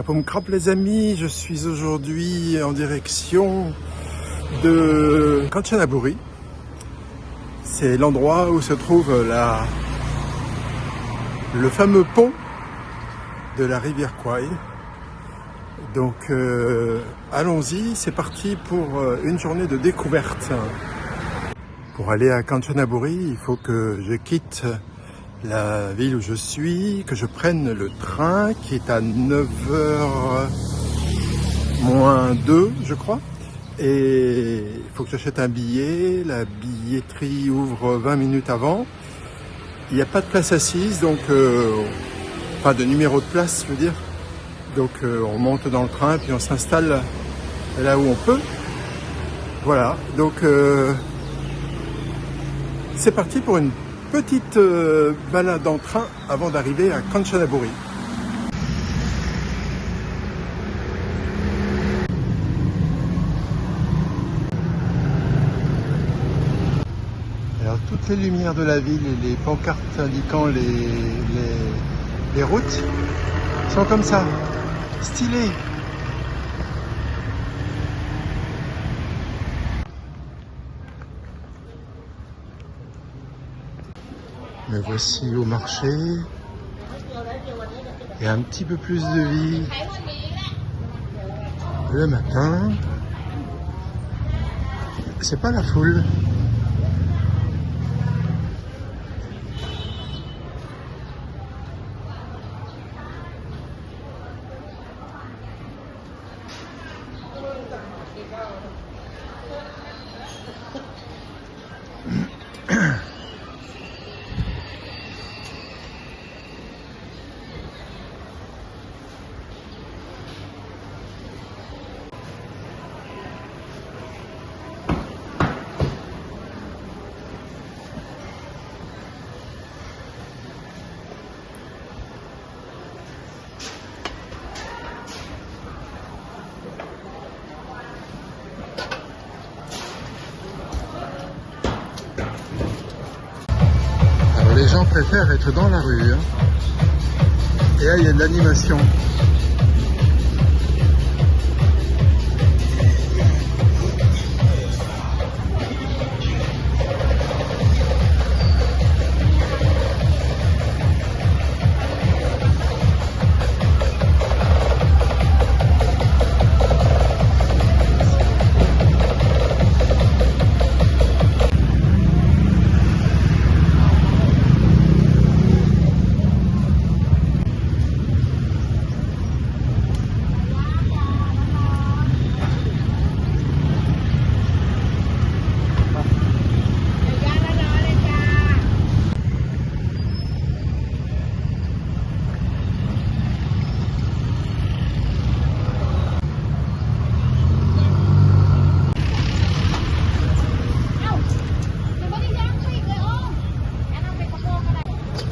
Kapom Krap les amis, je suis aujourd'hui en direction de Kanchanaburi. C'est l'endroit où se trouve le fameux pont de la rivière Kwai. Donc allons-y, c'est parti pour une journée de découverte. Pour aller à Kanchanaburi, il faut que je quitte la ville où je suis, que je prenne le train qui est à 9h moins 2 je crois, et il faut que j'achète un billet. La billetterie ouvre 20 minutes avant. Il n'y a pas de place assise, donc pas de numéro de place je veux dire, donc on monte dans le train puis on s'installe là où on peut. Voilà, donc c'est parti pour une petite balade en train avant d'arriver à Kanchanaburi. Alors toutes les lumières de la ville et les pancartes indiquant les routes sont comme ça, stylées. Me voici au marché. Il y a un petit peu plus de vie le matin. C'est pas la foule. Les gens préfèrent être dans la rue, hein. Et là il y a de l'animation.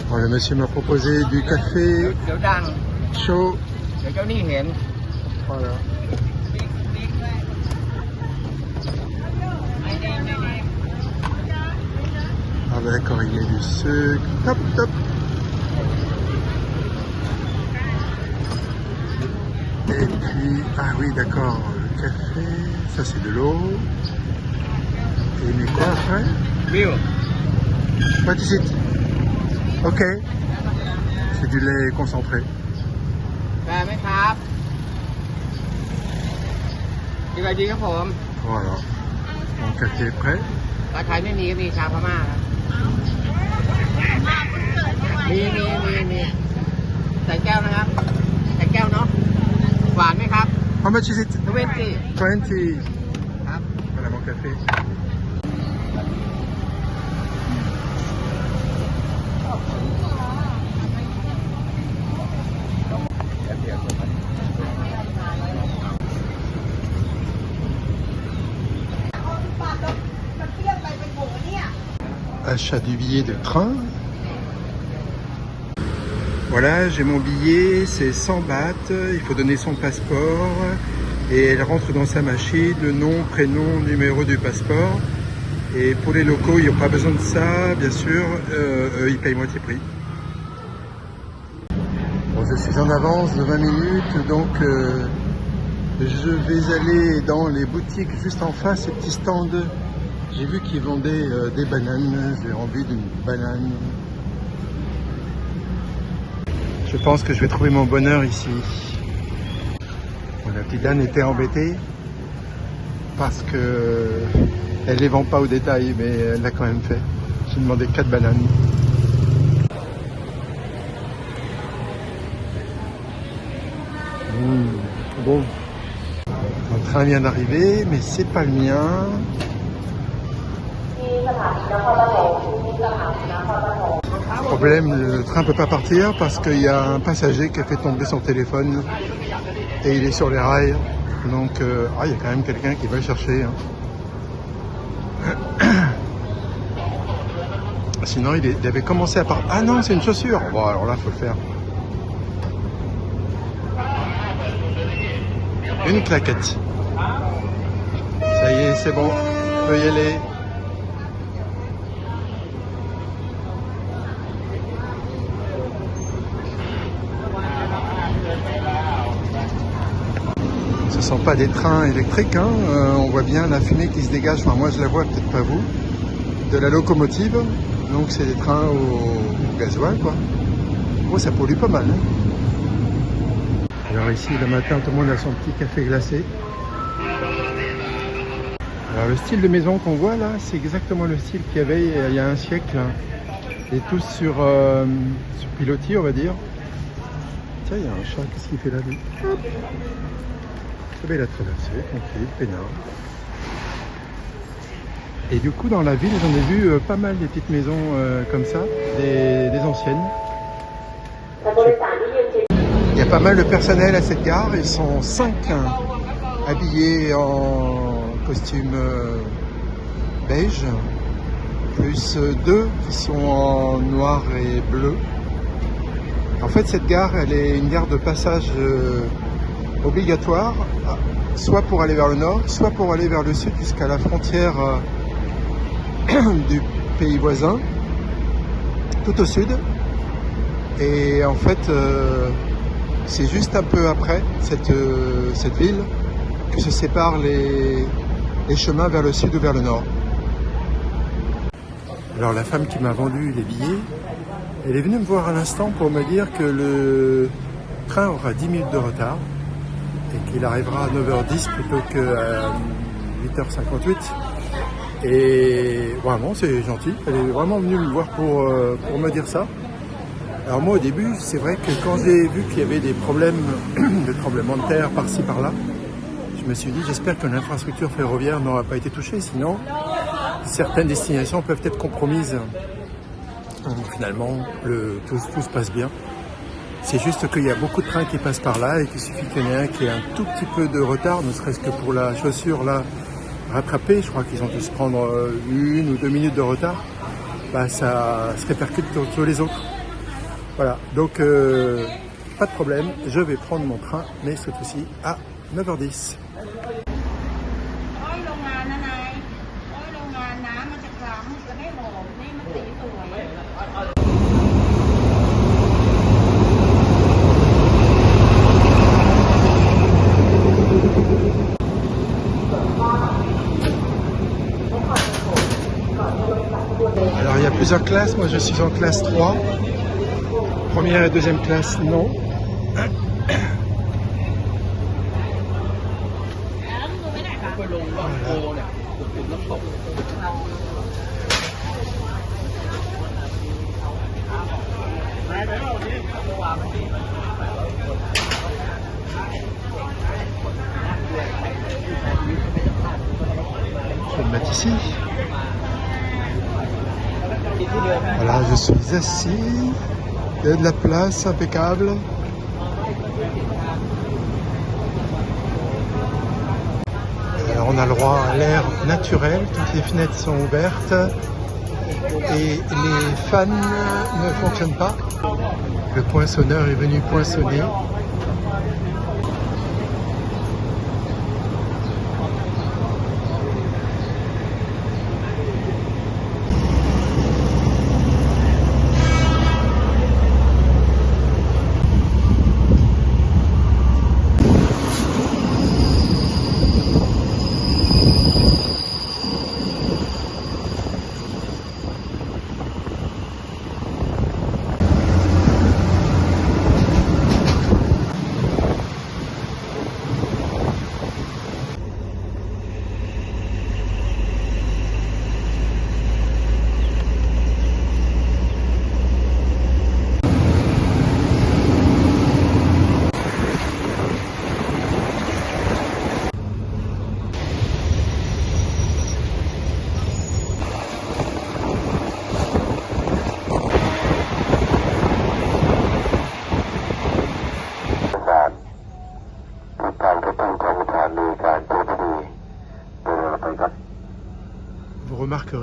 Bon, le monsieur m'a proposé du café chaud. Voilà. Ah ben d'accord, il y a du sucre. Top, top. Et puis, ah oui d'accord, le café, ça c'est de l'eau. Et mais quoi après? What is it? Ok, c'est du lait concentré. Voilà, mon café est prêt. How much is it? 20. Voilà mon café. Achat du billet de train. Voilà, j'ai mon billet, c'est 100 bahts, il faut donner son passeport et elle rentre dans sa machine, le nom, prénom, numéro du passeport. Et pour les locaux, ils n'ont pas besoin de ça, bien sûr, ils payent moitié prix. Bon, Je suis en avance de 20 minutes, donc je vais aller dans les boutiques juste en face, ces petits stands. J'ai vu qu'ils vendaient des bananes, j'ai envie d'une banane. Je pense que je vais trouver mon bonheur ici. Bon, la petite dame était embêtée parce que elle les vend pas au détail, mais elle l'a quand même fait. J'ai demandé 4 bananes. Bon, mon train vient d'arriver, mais c'est pas le mien. Problème, le train peut pas partir parce qu'il y a un passager qui a fait tomber son téléphone et il est sur les rails. Donc, il y a quand même quelqu'un qui va le chercher. Hein. Sinon, il avait commencé à partir. Ah non, c'est une chaussure. Bon, alors là, faut le faire. Une claquette. Ça y est, c'est bon. On peut y aller. Ce ne sont pas des trains électriques. Hein. On voit bien la fumée qui se dégage. Enfin, moi, je la vois, peut-être pas vous. De la locomotive. Donc, c'est des trains au gasoil, quoi. Oh, ça pollue pas mal. Hein. Alors ici, le matin, tout le monde a son petit café glacé. Alors le style de maison qu'on voit là, c'est exactement le style qu'il y avait il y a un siècle. Et tous sur pilotis, on va dire. Tiens, il y a un chat, qu'est-ce qu'il fait là, lui? Il a traversé, tranquille, peinard. Et du coup, dans la ville, j'en ai vu pas mal des petites maisons comme ça, des anciennes. Il y a pas mal de personnel à cette gare, ils sont 5 habillés en costume beige, plus 2 qui sont en noir et bleu. En fait, cette gare, elle est une gare de passage obligatoire, soit pour aller vers le nord, soit pour aller vers le sud jusqu'à la frontière du pays voisin, tout au sud. Et en fait, c'est juste un peu après cette ville que se séparent les chemins vers le sud ou vers le nord. Alors la femme qui m'a vendu les billets, elle est venue me voir à l'instant pour me dire que le train aura 10 minutes de retard et qu'il arrivera à 9h10 plutôt qu'à 8h58. Et vraiment, c'est gentil. Elle est vraiment venue me voir pour me dire ça. Alors moi, au début, c'est vrai que quand j'ai vu qu'il y avait des problèmes de tremblement de terre par-ci, par-là, je me suis dit, j'espère que l'infrastructure ferroviaire n'aura pas été touchée. Sinon, certaines destinations peuvent être compromises. Donc, finalement, tout se passe bien. C'est juste qu'il y a beaucoup de trains qui passent par là et qu'il suffit qu'il y en ait un qui ait un tout petit peu de retard, ne serait-ce que pour la chaussure là rattrapée. Je crois qu'ils ont dû se prendre 1 ou 2 minutes de retard. Bah, ça se répercute sur les autres. Voilà, donc pas de problème, je vais prendre mon train, mais cette fois-ci à 9h10. Alors il y a plusieurs classes, moi je suis en classe 3. Première et deuxième classe, non. Voilà. Je vais me mettre ici. Voilà, je suis assis. Il y a de la place, impeccable. Alors on a le droit à l'air naturel, toutes les fenêtres sont ouvertes et les fans ne fonctionnent pas. Le poinçonneur est venu poinçonner.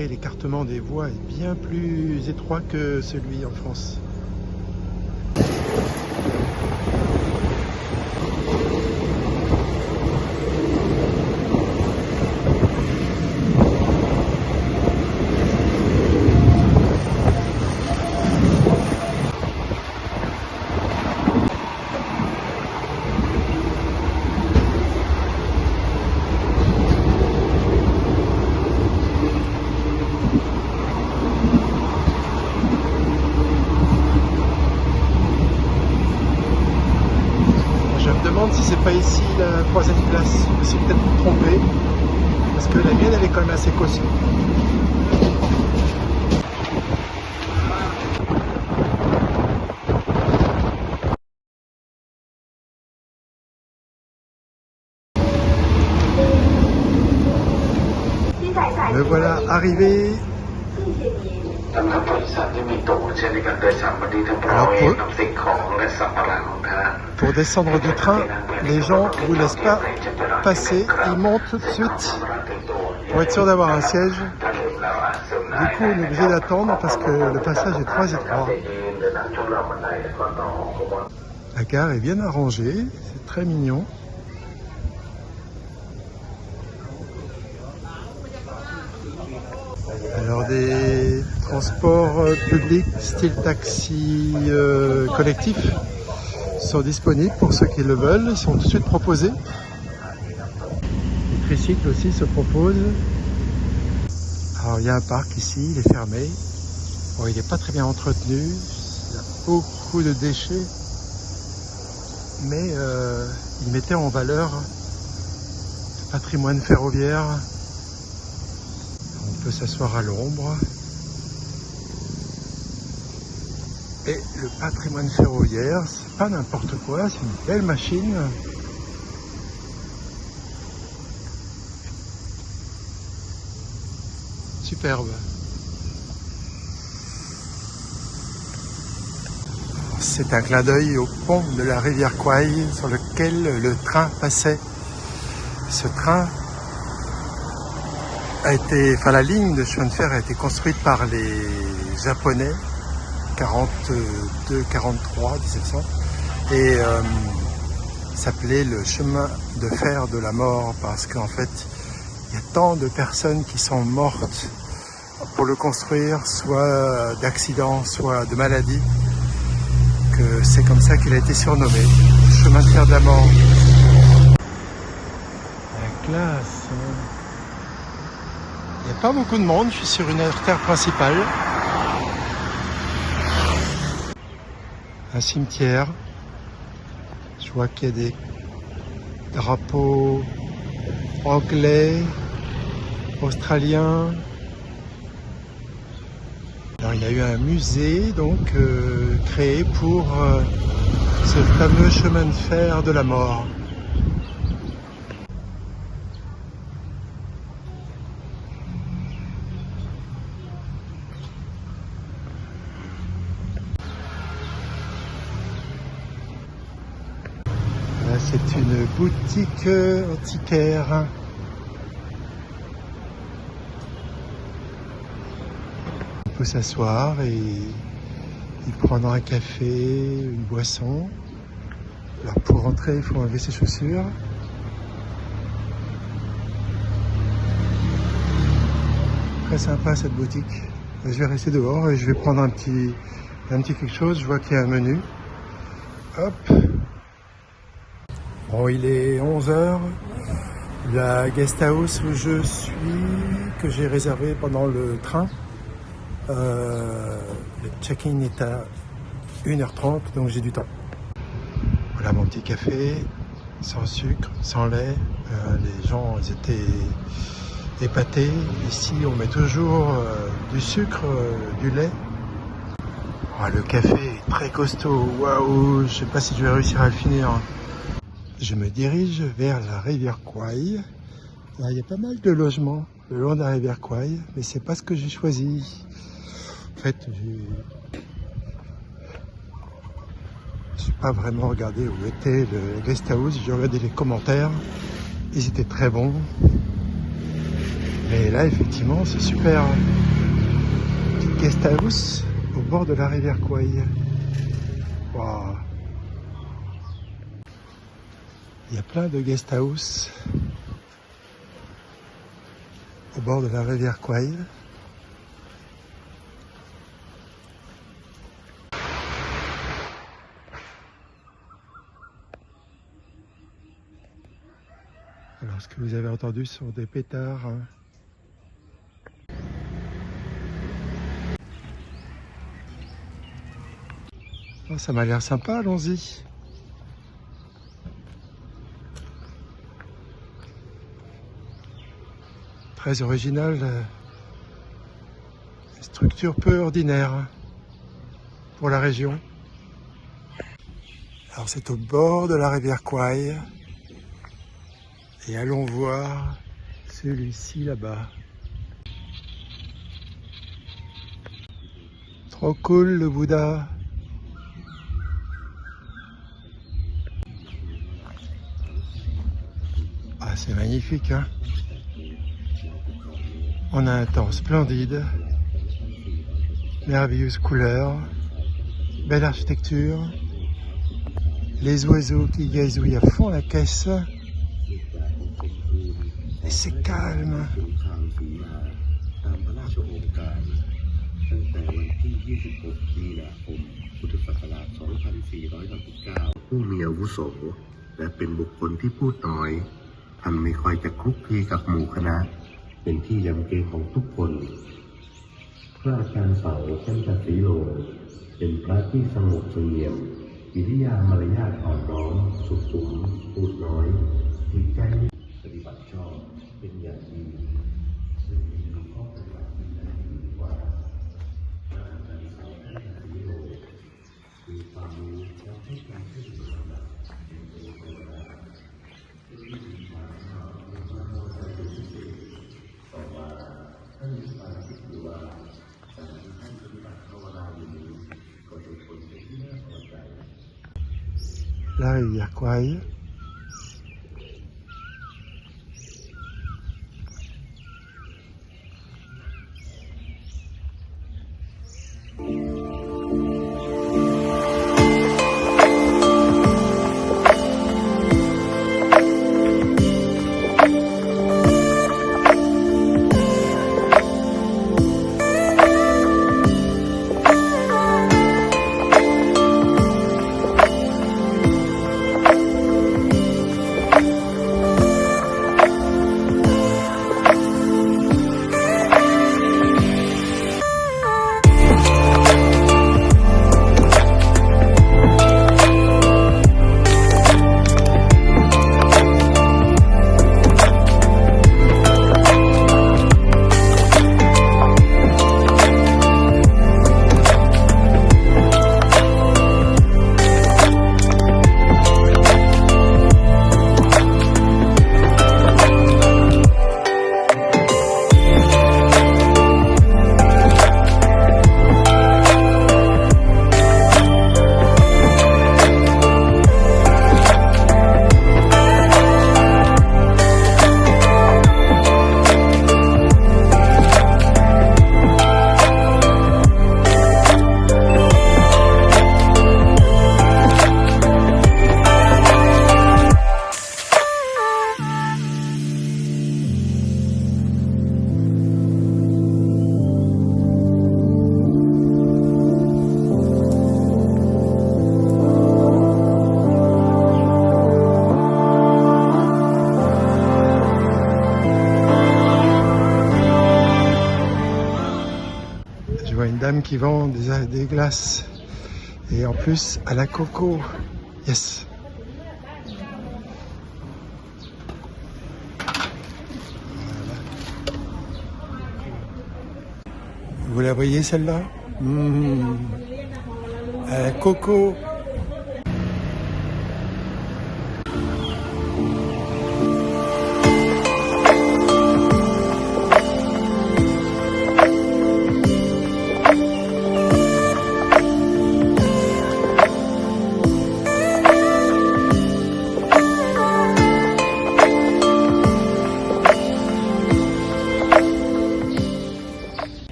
encadré, l'écartement des voies est bien plus étroit que celui en France. Si c'est pas ici la troisième place, je me suis peut-être trompé parce que la mienne elle est quand même assez costaud. Me voilà arrivé. Alors pour descendre du train, les gens ne vous laissent pas passer, ils montent tout de suite pour être sûr d'avoir un siège. Du coup, on est obligé d'attendre parce que le passage est très étroit. La gare est bien arrangée, c'est très mignon. Alors des transports publics style taxi collectif sont disponibles pour ceux qui le veulent, ils sont tout de suite proposés. Les tricycles aussi se proposent. Alors il y a un parc ici, il est fermé. Bon, il n'est pas très bien entretenu, il y a beaucoup de déchets, mais il mettait en valeur le patrimoine ferroviaire. On peut s'asseoir à l'ombre. Et le patrimoine ferroviaire, c'est pas n'importe quoi, c'est une belle machine. Superbe. C'est un clin d'œil au pont de la rivière Kwai sur lequel le train passait. Ce train a été, enfin la ligne de chemin de fer a été construite par les Japonais 42, 43, 1700 et s'appelait le chemin de fer de la mort parce qu'en fait il y a tant de personnes qui sont mortes pour le construire, soit d'accidents, soit de maladies, que c'est comme ça qu'il a été surnommé, chemin de fer de la mort. La classe, hein. Il n'y a pas beaucoup de monde, je suis sur une artère principale. Un cimetière. Je vois qu'il y a des drapeaux anglais, australiens. Alors il y a eu un musée donc créé pour ce fameux chemin de fer de la mort. C'est une boutique antiquaire. On peut s'asseoir et y prendre un café, une boisson. Alors pour rentrer, il faut enlever ses chaussures. Très sympa cette boutique. Je vais rester dehors et je vais prendre un petit quelque chose. Je vois qu'il y a un menu. Hop. Bon, il est 11h, la guest house où je suis, que j'ai réservé pendant le train, le check-in est à 1h30, donc j'ai du temps. Voilà mon petit café, sans sucre, sans lait, les gens ils étaient épatés. Ici on met toujours du sucre, du lait. Oh, le café est très costaud, waouh, je sais pas si je vais réussir à le finir. Je me dirige vers la rivière Kwai. Là, il y a pas mal de logements le long de la rivière Kwai, mais c'est pas ce que j'ai choisi. En fait, je n'ai pas vraiment regardé où était le guest house. J'ai regardé les commentaires. Ils étaient très bons. Mais là, effectivement, c'est super. Petite guest house au bord de la rivière Kwai. Wow. Il y a plein de guest house au bord de la rivière Kwai. Alors, ce que vous avez entendu sont des pétards. Oh, ça m'a l'air sympa, allons-y. Très original. Structure peu ordinaire pour la région. Alors, c'est au bord de la rivière Kwai. Et allons voir celui-ci là-bas. Trop cool le Bouddha. Ah, c'est magnifique, hein. On a un temps splendide, merveilleuses couleurs, belle architecture, les oiseaux qui gazouillent à fond la caisse. Et c'est calme. ผู้มีอาวุโสและเป็นบุคคลที่พูดน้อยท่านไม่ค่อยจะคลุกคลีกับหมู่คณะเป็นที่ยำเกรงของทุกคนพระอาจารย์เสาท่านจัศรีโลเป็นพระที่สงบเสงี่ยมกิริยามารยาทอ่อนน้อมสุขุมพูดน้อยจิตใจปฏิบัติชอบเป็นอย่างดีซึ่งมีข้อปฏิบัติที่ดีกว่าพระอาจารย์เสาท่านจัศรีโลมีความรู้และให้การช่วยเหลือระดับเป็นตัวเวลาที่มีความชอบมีความโน้มใจเป็นพิเศษต่อมาท่านมีความคิดอยู่ว่าการที่ท่านปฏิบัติภาวนาอยู่นี้ก็จะผลเป็นที่น่าพอใจ La rivière Kwai. Qui vend des glaces et en plus à la coco. Yes. Voilà. Vous la voyez celle-là? À la coco.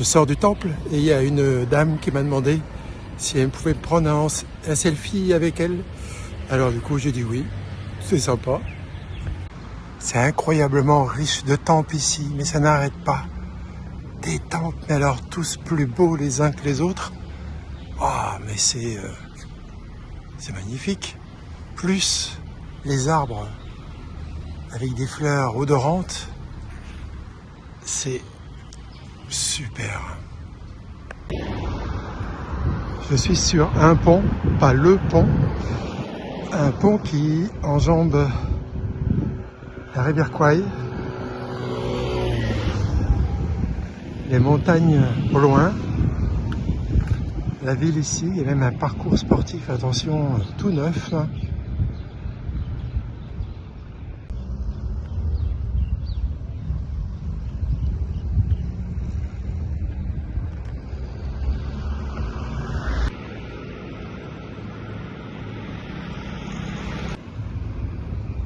sors du temple et il y a une dame qui m'a demandé si elle pouvait prendre un selfie avec elle. Alors du coup j'ai dit oui, c'est sympa. C'est incroyablement riche de temples ici, mais ça n'arrête pas. Des temples, mais alors tous plus beaux les uns que les autres. Ah, mais c'est magnifique. Plus les arbres avec des fleurs odorantes, c'est super. Je suis sur un pont, pas le pont, un pont qui enjambe la rivière Kwai, les montagnes au loin, la ville ici, il y a même un parcours sportif, attention, tout neuf là.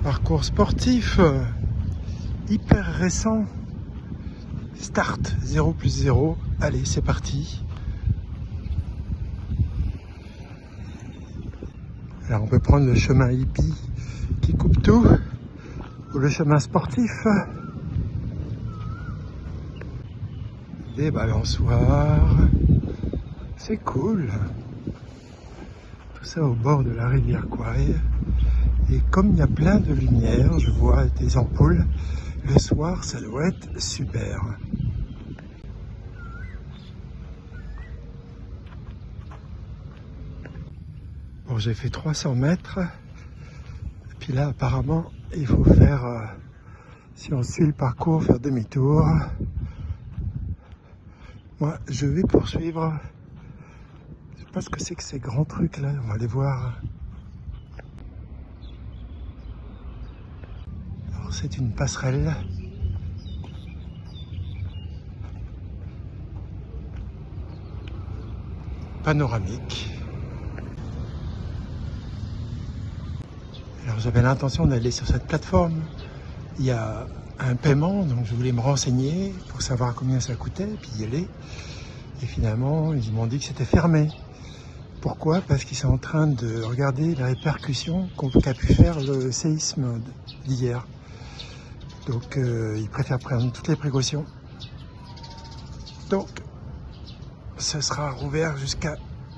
Parcours sportif hyper récent. Start 0+0. Allez, c'est parti. Alors on peut prendre le chemin hippie qui coupe tout, ou le chemin sportif. Des balançoires. C'est cool. Tout ça au bord de la rivière Kwai. Et comme il y a plein de lumière, je vois des ampoules, le soir ça doit être super. Bon, j'ai fait 300 mètres, et puis là apparemment il faut faire, si on suit le parcours, faire demi-tour. Moi je vais poursuivre, je sais pas ce que c'est que ces grands trucs là, on va aller voir. C'est une passerelle. Panoramique. Alors j'avais l'intention d'aller sur cette plateforme. Il y a un paiement, donc je voulais me renseigner pour savoir combien ça coûtait, puis y aller. Et finalement, ils m'ont dit que c'était fermé. Pourquoi? Parce qu'ils sont en train de regarder les répercussions qu'a pu faire le séisme d'hier. Donc ils préfèrent prendre toutes les précautions. Donc ce sera rouvert jusqu'à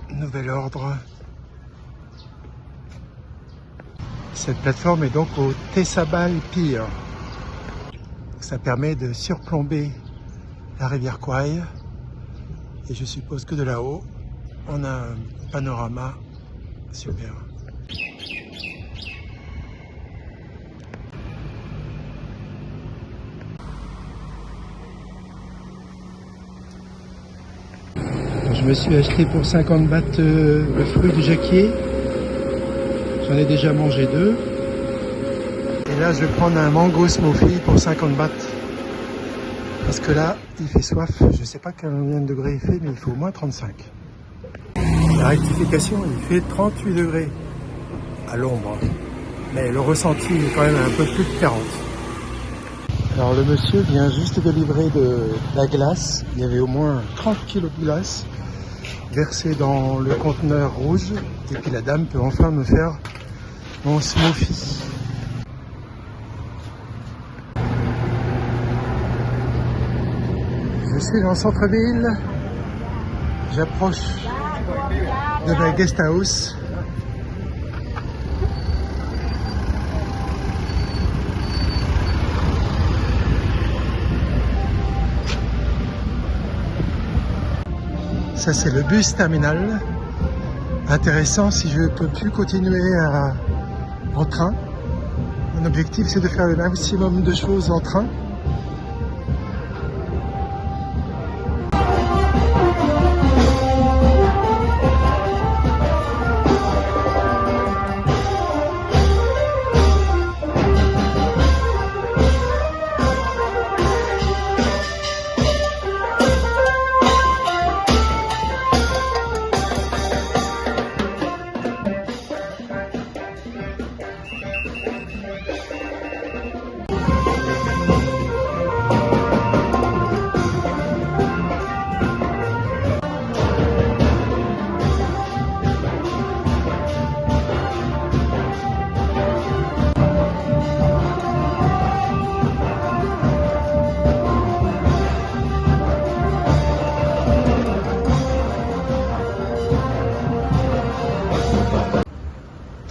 nouvel ordre. Cette plateforme est donc au Tessabal Pier. Ça permet de surplomber la rivière Kwai. Et je suppose que de là-haut, on a un panorama super. Je me suis acheté pour 50 bahts le fruit du jacquier. J'en ai déjà mangé 2. Et là, je vais prendre un mango smoothie pour 50 bahts. Parce que là, il fait soif. Je ne sais pas combien de degrés il fait, mais il fait au moins 35. La rectification, il fait 38 degrés à l'ombre. Mais le ressenti est quand même un peu plus de 40. Alors le monsieur vient juste de livrer de la glace. Il y avait au moins 30 kg de glace versée dans le conteneur rouge. Et puis la dame peut enfin me faire mon smoothie. Je suis dans le centre-ville. J'approche de ma guest house. Ça c'est le bus terminal. Intéressant si je ne peux plus continuer en train. Mon objectif c'est de faire le maximum de choses en train.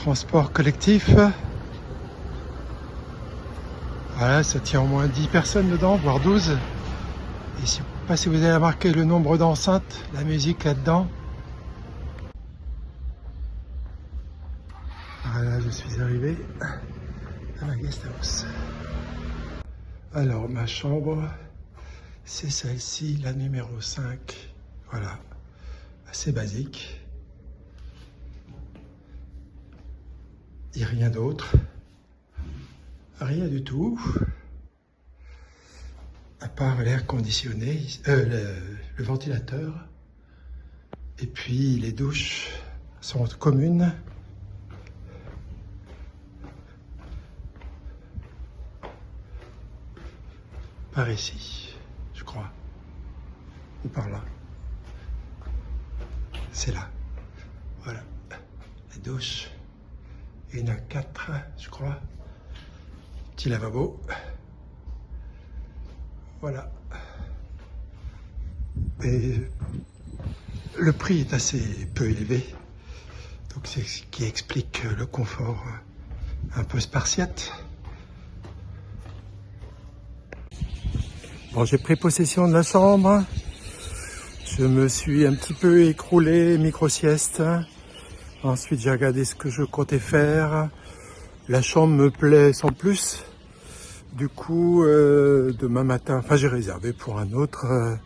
transport collectif. Voilà, ça tient au moins 10 personnes dedans, voire 12. Et je ne sais pas si vous avez remarqué le nombre d'enceintes, la musique là-dedans. Voilà, je suis arrivé à la guest house. Alors, ma chambre, c'est celle-ci, la numéro 5. Voilà, assez basique. Et rien d'autre. Rien du tout. À part l'air conditionné, le ventilateur. Et puis les douches sont communes. Par ici, je crois. Ou par là. C'est là. Voilà. Les douches. Il y en a 4, je crois. Petit lavabo. Voilà. Et le prix est assez peu élevé. Donc c'est ce qui explique le confort un peu spartiate. Bon, j'ai pris possession de la chambre. Je me suis un petit peu écroulé, micro-sieste. Ensuite, j'ai regardé ce que je comptais faire. La chambre me plaît sans plus. Du coup, demain matin, enfin j'ai réservé pour un autre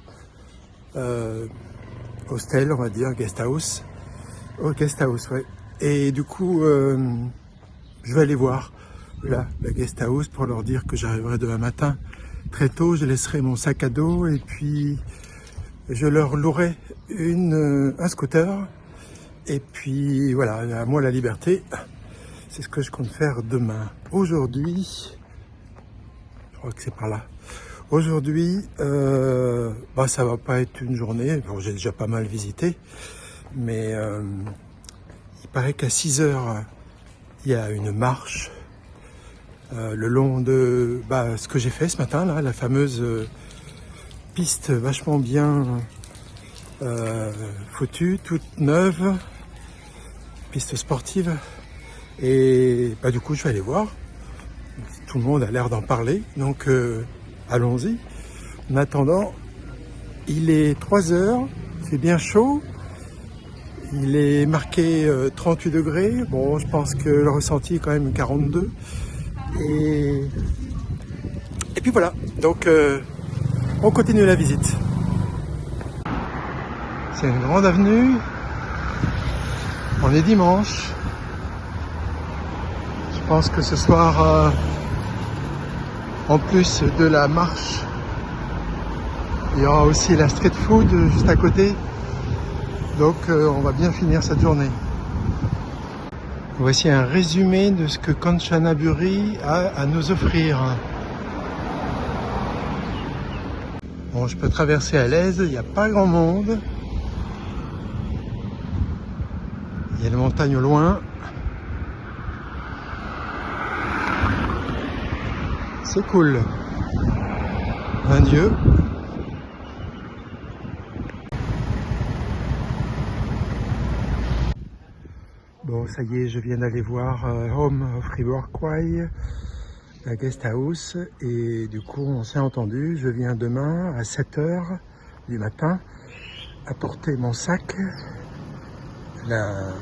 hostel, on va dire, guest house. Oh, guest house, ouais. Et du coup, je vais aller voir là, la guest house pour leur dire que j'arriverai demain matin très tôt. Je laisserai mon sac à dos et puis je leur louerai un scooter. Et puis voilà, à moi la liberté. C'est ce que je compte faire demain. Aujourd'hui, je crois que c'est par là. Aujourd'hui, ça va pas être une journée. Bon, j'ai déjà pas mal visité, mais il paraît qu'à 6 heures, il y a une marche le long de ce que j'ai fait ce matin, là, la fameuse piste vachement bien foutue, toute neuve, piste sportive. Et du coup, je vais aller voir. Tout le monde a l'air d'en parler, donc allons-y. En attendant, il est 3 heures, c'est bien chaud. Il est marqué 38 degrés. Bon, je pense que le ressenti est quand même 42. Et puis voilà, donc on continue la visite. C'est une grande avenue. On est dimanche. Je pense que ce soir, en plus de la marche, il y aura aussi la street food juste à côté. Donc on va bien finir cette journée. Voici un résumé de ce que Kanchanaburi a à nous offrir. Bon, je peux traverser à l'aise, il n'y a pas grand monde. Il y a les montagnes au loin. C'est cool. Un dieu. Bon, ça y est, je viens d'aller voir Home of River Kwai, la guest house, et du coup, on s'est entendu. Je viens demain à 7 h du matin apporter mon sac. La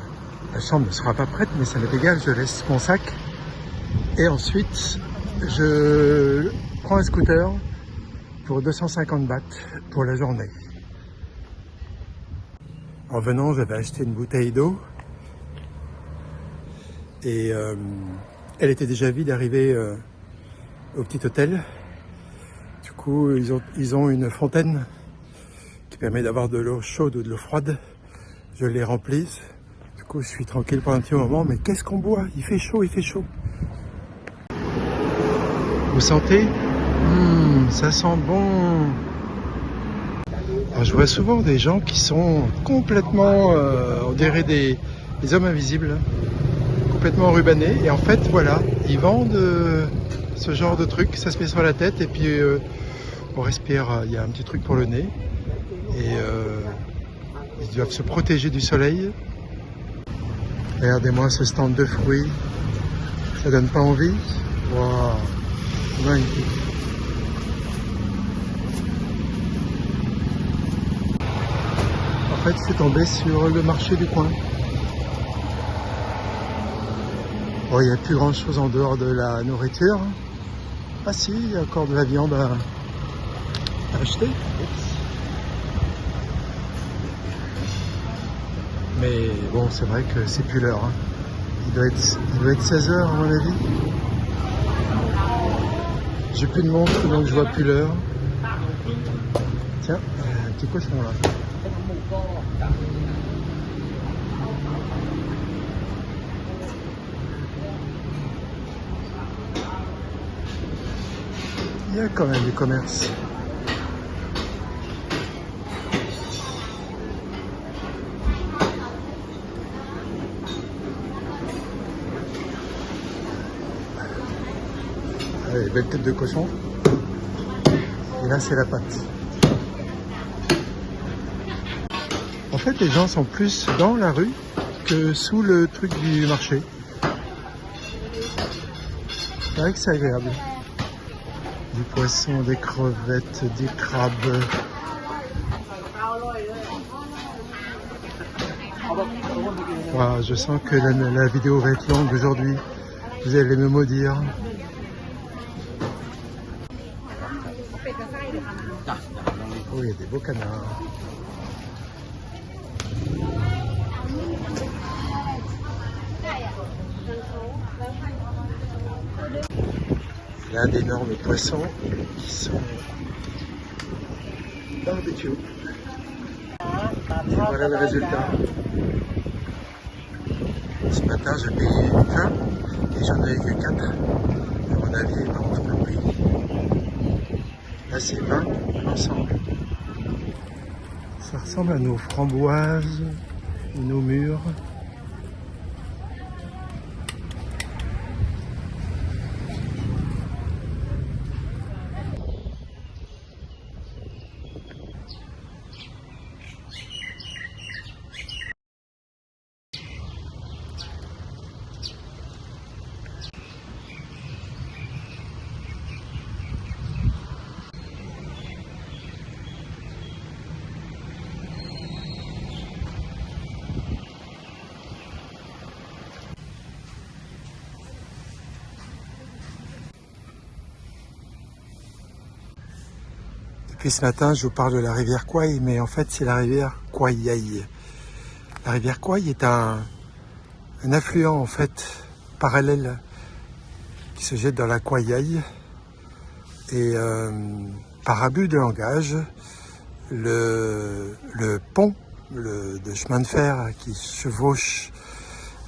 chambre ne sera pas prête, mais ça m'est égal, je laisse mon sac. Et ensuite, je prends un scooter pour 250 bahts pour la journée. En venant, j'avais acheté une bouteille d'eau. Et elle était déjà vide arrivée au petit hôtel. Du coup, ils ont une fontaine qui permet d'avoir de l'eau chaude ou de l'eau froide. Je l'ai remplie. Du coup, je suis tranquille pendant un petit moment. Mais qu'est-ce qu'on boit? Il fait chaud, il fait chaud. Vous sentez? Ça sent bon. Alors, je vois souvent des gens qui sont complètement, on dirait des hommes invisibles. Complètement rubanés, et en fait voilà, ils vendent ce genre de truc, ça se met sur la tête et puis on respire, il y a un petit truc pour le nez et ils doivent se protéger du soleil. Regardez-moi ce stand de fruits. Ça donne pas envie? Waouh, magnifique. En fait, c'est tombé sur le marché du coin. Bon, il n'y a plus grand chose en dehors de la nourriture. Ah si, il y a encore de la viande à acheter. Mais bon, c'est vrai que c'est plus l'heure. Hein. Il doit être 16h à mon avis. J'ai plus de montre donc je vois plus l'heure. Tiens, un petit cochon là. Il y a quand même du commerce. Allez, belle tête de cochon. Et là, c'est la pâte. En fait, les gens sont plus dans la rue que sous le truc du marché. C'est vrai que c'est agréable. Du poisson, des crevettes, des crabes. Wow, je sens que la vidéo va être longue aujourd'hui. Vous allez me maudire. Oh, il y a des beaux canards. Il y a d'énormes poissons qui sont barbecue. Et voilà le résultat. Ce matin, j'ai payé 20 et j'en avais que 4. À mon avis, il m'a offert le prix. Là, c'est 20 l'ensemble. Ça ressemble à nos framboises, nos mûres. Depuis ce matin, je vous parle de la rivière Kouai, mais en fait, c'est la rivière Kouai-Yaï. La rivière Kouai est un affluent, en fait, parallèle qui se jette dans la Kouai-Yaï. Et par abus de langage, le pont de chemin de fer qui chevauche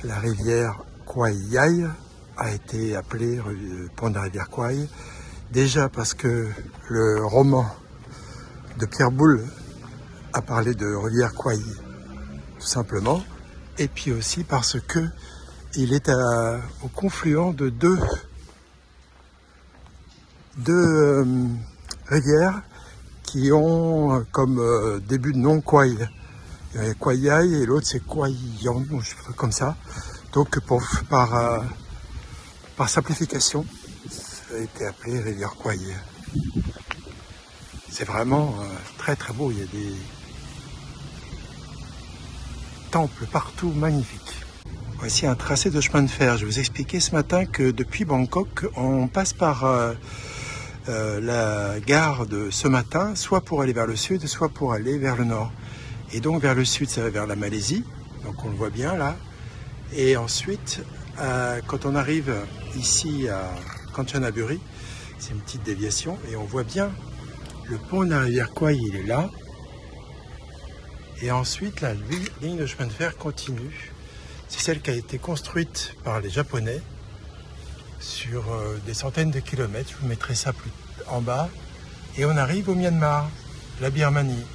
la rivière Kouai-Yaï a été appelé pont de la rivière Kouai. Déjà parce que le roman de Pierre Boulle a parlé de rivière Kouai, tout simplement, et puis aussi parce que il est au confluent de deux rivières qui ont comme début de nom Kouai. Il y a Kouai-Yaï et l'autre c'est Kouai-Yang, je sais pas, comme ça. Donc par simplification, ça a été appelé rivière Kouai. C'est vraiment très très beau, il y a des temples partout magnifiques. Voici un tracé de chemin de fer. Je vais vous expliquer ce matin que depuis Bangkok, on passe par la gare de ce matin, soit pour aller vers le sud, soit pour aller vers le nord. Et donc vers le sud, ça va vers la Malaisie, donc on le voit bien là. Et ensuite, quand on arrive ici à Kanchanaburi, c'est une petite déviation, et on voit bien le pont de la rivière Kouai, il est là. Et ensuite, la ligne de chemin de fer continue. C'est celle qui a été construite par les Japonais sur des centaines de kilomètres. Je vous mettrai ça plus en bas. Et on arrive au Myanmar, la Birmanie.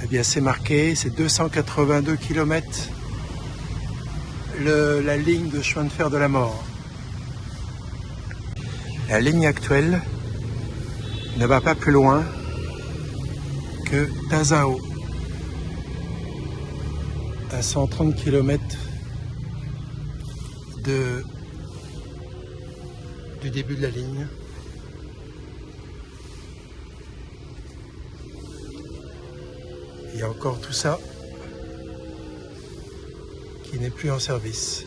Eh bien, c'est marqué, c'est 282 km. La ligne de chemin de fer de la mort. La ligne actuelle ne va pas plus loin que Tazao, à 130 km du début de la ligne. Il y a encore tout ça qui n'est plus en service.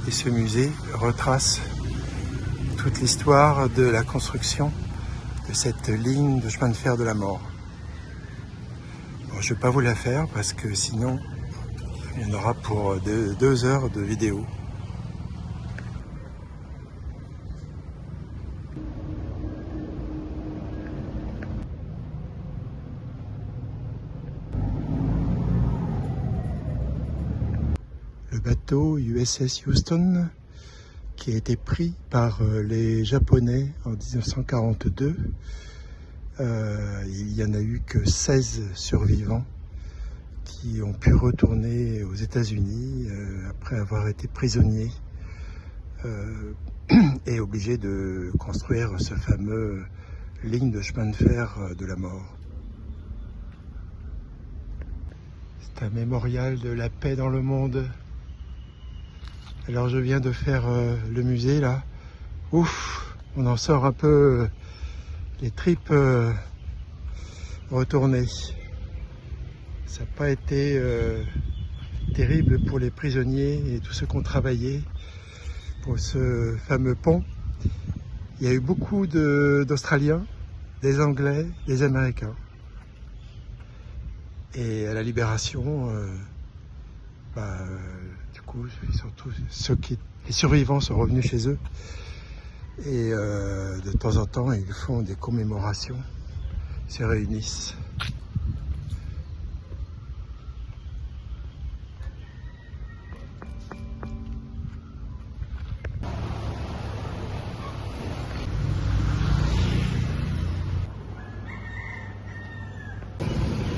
Et ce musée retrace toute l'histoire de la construction de cette ligne de chemin de fer de la mort. Bon, je ne vais pas vous la faire parce que sinon il y en aura pour 2 heures de vidéo. Le bateau USS Houston qui a été pris par les Japonais en 1942. Il n'y en a eu que 16 survivants qui ont pu retourner aux États-Unis après avoir été prisonniers et obligés de construire ce fameux ligne de chemin de fer de la mort. C'est un mémorial de la paix dans le monde. Alors je viens de faire le musée là. Ouf, on en sort un peu les tripes retournées. Ça n'a pas été terrible pour les prisonniers et tous ceux qui ont travaillé pour ce fameux pont. Il y a eu beaucoup d'Australiens, des Anglais, des Américains. Et à la libération, du coup, surtout les survivants sont revenus chez eux. Et de temps en temps, ils font des commémorations, ils se réunissent.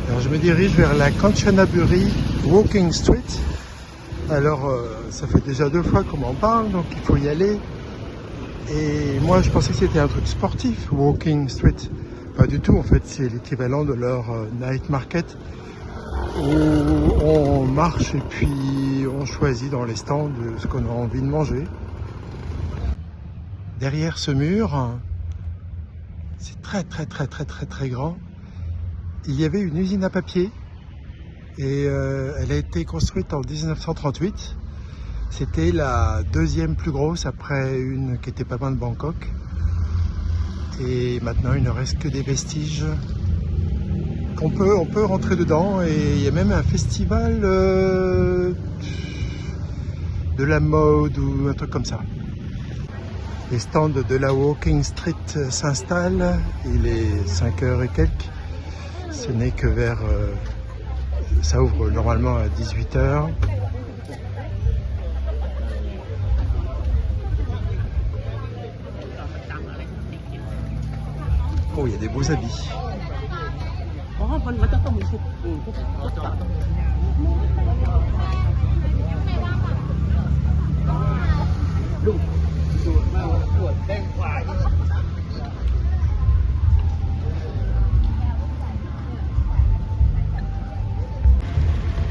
Alors je me dirige vers la Kanchanaburi Walking Street. Alors ça fait déjà 2 fois qu'on m'en parle, donc il faut y aller. Et moi je pensais que c'était un truc sportif, Walking Street. Pas du tout, en fait c'est l'équivalent de leur night market où on marche et puis on choisit dans les stands ce qu'on a envie de manger. Derrière ce mur, c'est très grand. Il y avait une usine à papier et elle a été construite en 1938. C'était la 2e plus grosse après une qui était pas loin de Bangkok. Et maintenant il ne reste que des vestiges. On peut rentrer dedans et il y a même un festival de la mode ou un truc comme ça. Les stands de la Walking Street s'installent. Il est 5h et quelques. Ce n'est que vers... ça ouvre normalement à 18h. Oh, il y a des beaux habits.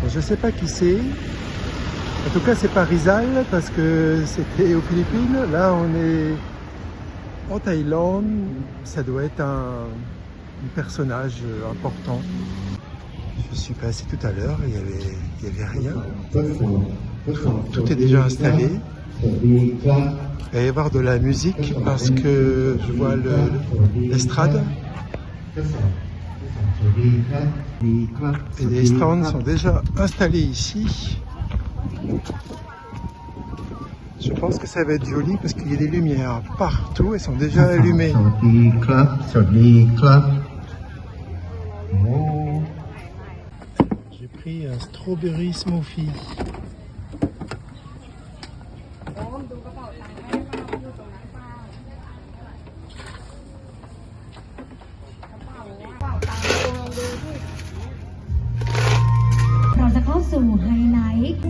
Je ne sais pas qui c'est. En tout cas, c'est pas Rizal parce que c'était aux Philippines. Là, on est en Thaïlande. Ça doit être un personnage important. Je suis passé tout à l'heure, il y avait rien. Tout est déjà installé. Il va y avoir de la musique parce que je vois l'estrade. Et les stands sont déjà installés ici. Je pense que ça va être joli parce qu'il y a des lumières partout, elles sont déjà allumées. J'ai pris un strawberry smoothie.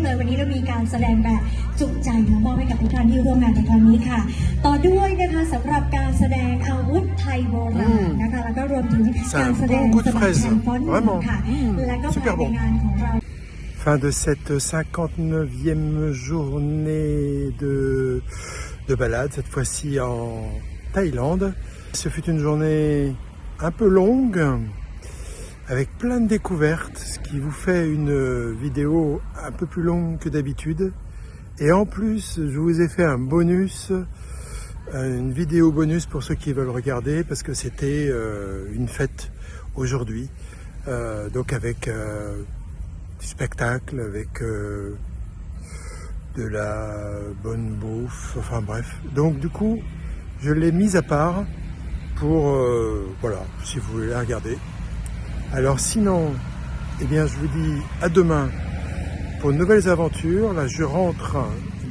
เลยวันนี้เรามีการแสดงแบบจุใจมามอบให้กับทุกท่านที่ร่วมงานในครั้งนี้ค่ะต่อด้วยนะคะสำหรับการแสดงอาวุธไท ไทยโบราณนะคะแล้วก็รวมถึงการแสดง goût de fraise สำหรับฟ้อนต์ vraiment ค่ะแล้วก็ super ภาย bon ในงานของเรา Fin de cette 59e journée de balade, cette fois-ci en Thaïlande. Ce fut une journée un peu longue, avec plein de découvertes, ce qui vous fait une vidéo un peu plus longue que d'habitude. Et en plus, je vous ai fait un bonus, une vidéo bonus pour ceux qui veulent regarder, parce que c'était une fête aujourd'hui, donc avec du spectacle, avec de la bonne bouffe, enfin bref. Donc du coup, je l'ai mise à part pour, voilà, si vous voulez la regarder. Alors sinon, eh bien je vous dis à demain pour de nouvelles aventures. Là je rentre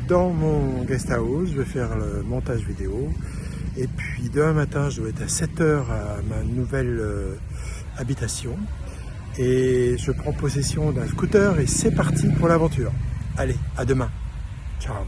dans mon guest house, je vais faire le montage vidéo. Et puis demain matin, je dois être à 7h à ma nouvelle habitation. Et je prends possession d'un scooter et c'est parti pour l'aventure. Allez, à demain. Ciao.